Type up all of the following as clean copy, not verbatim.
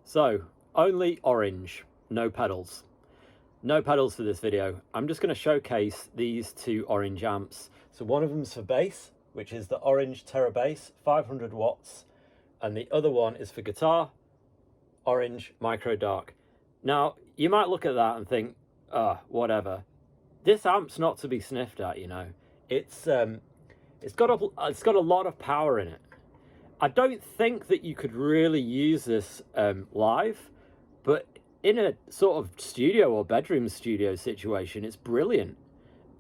So, only orange, no pedals. No pedals for this video. I'm just going to showcase these two orange amps. So one of them's for bass, which is the Orange Terra Bass, 500 watts. And the other one is for guitar, Orange Micro Dark. Now, you might look at that and think, whatever. This amp's not to be sniffed at, you know. It's got a lot of power in it. I don't think that you could really use this live, but in a sort of studio or bedroom studio situation, it's brilliant.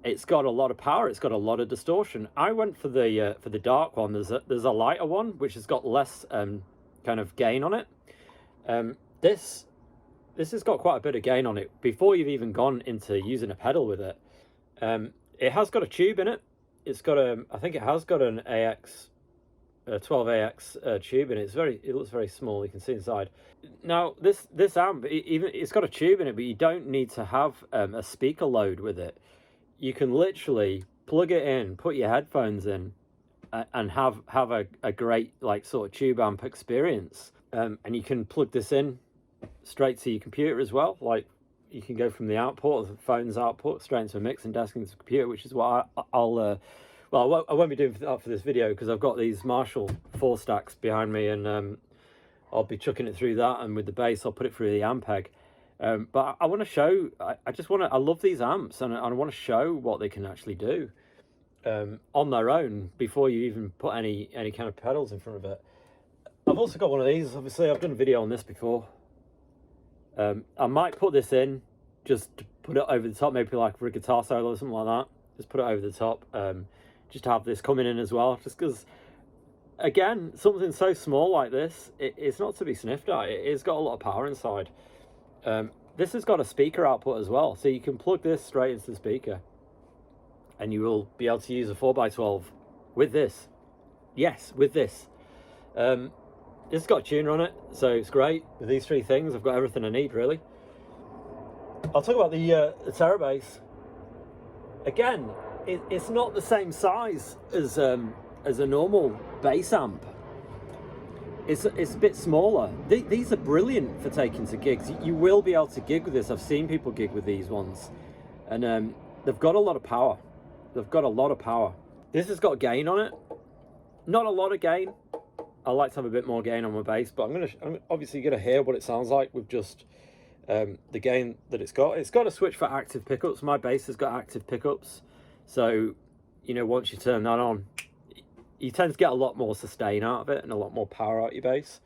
It's got a lot of power. It's got a lot of distortion. I went for the dark one. There's a lighter one which has got less kind of gain on it. This has got quite a bit of gain on it before you've even gone into using a pedal with it. It has got a tube in it. It's got I think it has got an AX. 12AX tube in it. It looks very small. You can see inside. Now this amp, it's got a tube in it, but you don't need to have a speaker load with it. You can literally plug it in, put your headphones in, and have a great like sort of tube amp experience. And you can plug this in straight to your computer as well. Like you can go from the output, the phone's output, straight into a mixing desk into the computer, which is what I'll well, I won't be doing that for this video because I've got these Marshall 4 stacks behind me, and I'll be chucking it through that, and with the bass I'll put it through the Ampeg. But I want to show, I love these amps, and I want to show what they can actually do on their own before you even put any kind of pedals in front of it. I've also got one of these. Obviously I've done a video on this before. I might put this in just to put it over the top, maybe like for a guitar solo or something like that. Just put it over the top. Just to have this coming in as well, just because again, something so small like this, it's not to be sniffed at. It's got a lot of power inside. This has got a speaker output as well, so you can plug this straight into the speaker and you will be able to use a 4x12 with this. Yes, with this. This has got a tuner on it, so it's great. With these three things I've got everything I need, really. I'll talk about the Terra Bass. Again, it's not the same size as a normal bass amp. It's a bit smaller. These are brilliant for taking to gigs. You will be able to gig with this. I've seen people gig with these ones, and they've got a lot of power. They've got a lot of power. This has got gain on it. Not a lot of gain. I like to have a bit more gain on my bass, but I'm obviously gonna hear what it sounds like with just the gain that it's got. It's got a switch for active pickups. My bass has got active pickups. So, you know, once you turn that on, you tend to get a lot more sustain out of it and a lot more power out of your bass.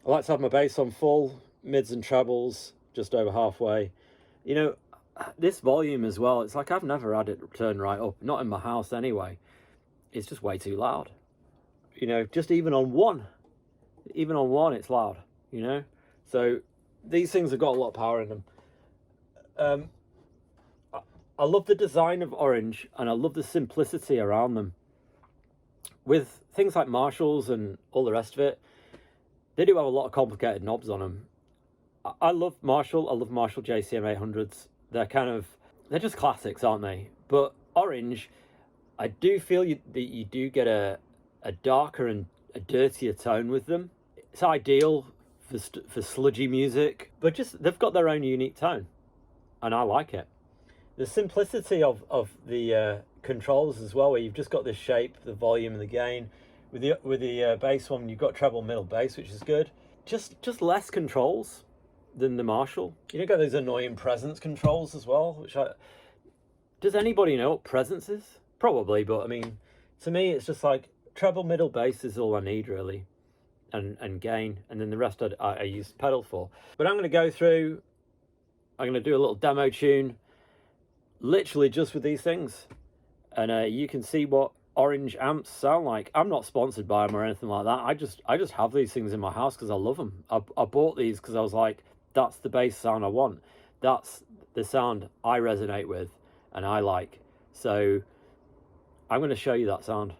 I like to have my bass on full, mids and trebles, just over halfway. You know, this volume as well, it's like I've never had it turn right up, not in my house anyway. It's just way too loud. You know, just even on one, it's loud, you know? So these things have got a lot of power in them. I love the design of Orange, and I love the simplicity around them. With things like Marshalls and all the rest of it, they do have a lot of complicated knobs on them. I love Marshall. I love Marshall JCM 800s. They're just classics, aren't they? But Orange, I do feel that you do get a darker and a dirtier tone with them. It's ideal for sludgy music, but just they've got their own unique tone, and I like it. The simplicity of the controls as well, where you've just got this shape, the volume and the gain. With the bass one, you've got treble, middle, bass, which is good. Just less controls than the Marshall. You don't get those annoying presence controls as well. Does anybody know what presence is? Probably, but I mean, to me, it's just like treble, middle, bass is all I need really, and gain, and then the rest I use pedal for. But I'm going to go through. I'm going to do a little demo tune. Literally just with these things, and you can see what Orange amps sound like. I'm not sponsored by them or anything like that. I just have these things in my house because I love them. I bought these because I was like, that's the bass sound I want. That's the sound I resonate with and I like. So I'm going to show you that sound.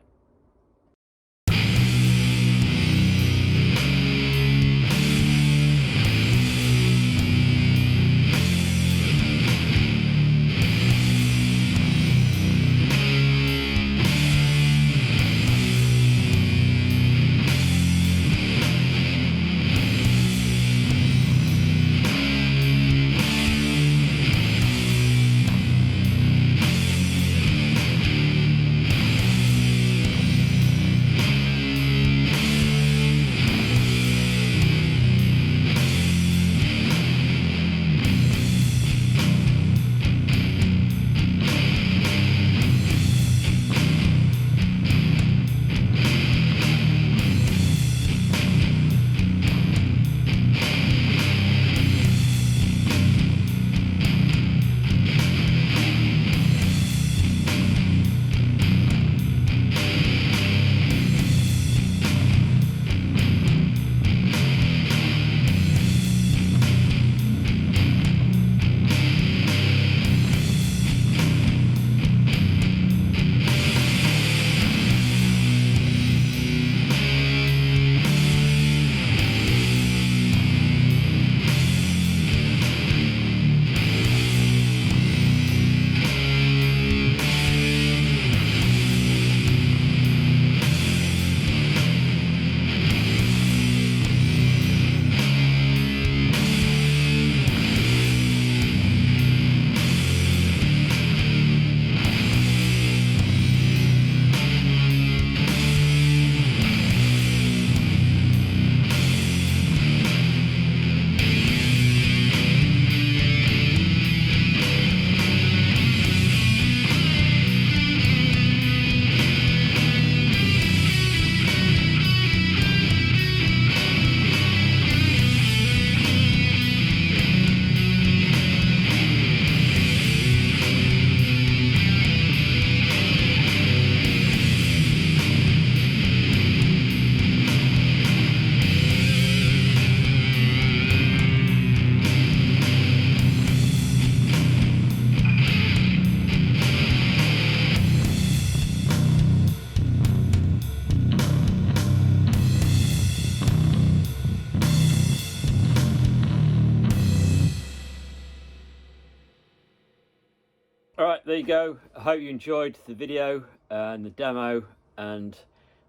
there you go. I hope you enjoyed the video and the demo and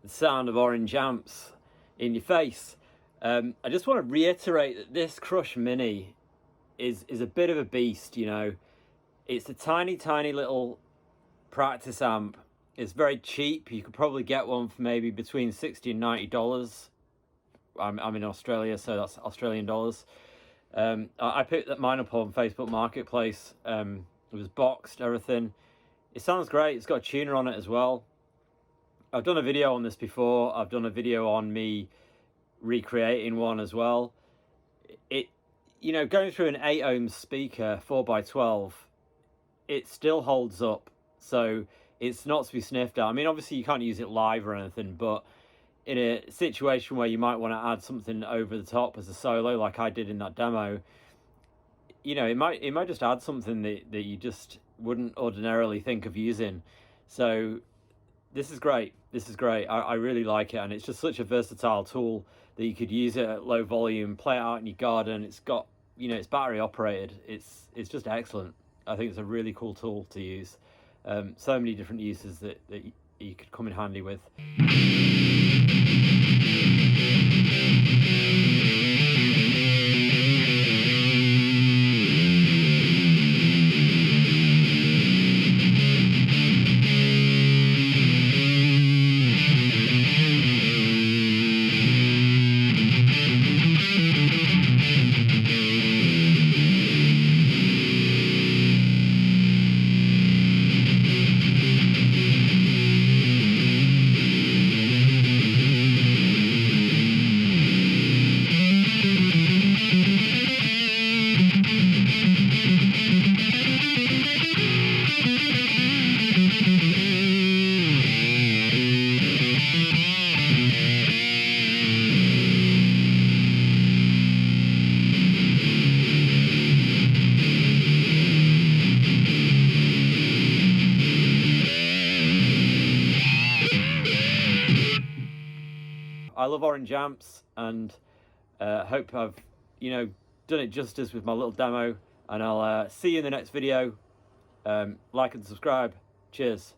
the sound of orange amps in your face. I just want to reiterate that this Crush Mini is a bit of a beast, you know. It's a tiny little practice amp. It's very cheap. You could probably get one for maybe between $60 and $90. I'm in Australia, so that's Australian dollars. I picked mine up on Facebook Marketplace. It was boxed, everything. It sounds great. It's got a tuner on it as well. I've done a video on this before. I've done a video on me recreating one as well. You know, going through an 8 ohm speaker 4x12, it still holds up. So it's not to be sniffed at. I mean, obviously you can't use it live or anything, but in a situation where you might want to add something over the top as a solo, like I did in that demo, you know, it might just add something that you just wouldn't ordinarily think of using. So this is great. This is great. I really like it, and it's just such a versatile tool that you could use it at low volume, play it out in your garden. It's got, you know, it's battery operated. It's just excellent. I think it's a really cool tool to use. So many different uses that you could come in handy with. I love orange amps, and hope I've, you know, done it justice with my little demo, and I'll see you in the next video. Like and subscribe. Cheers.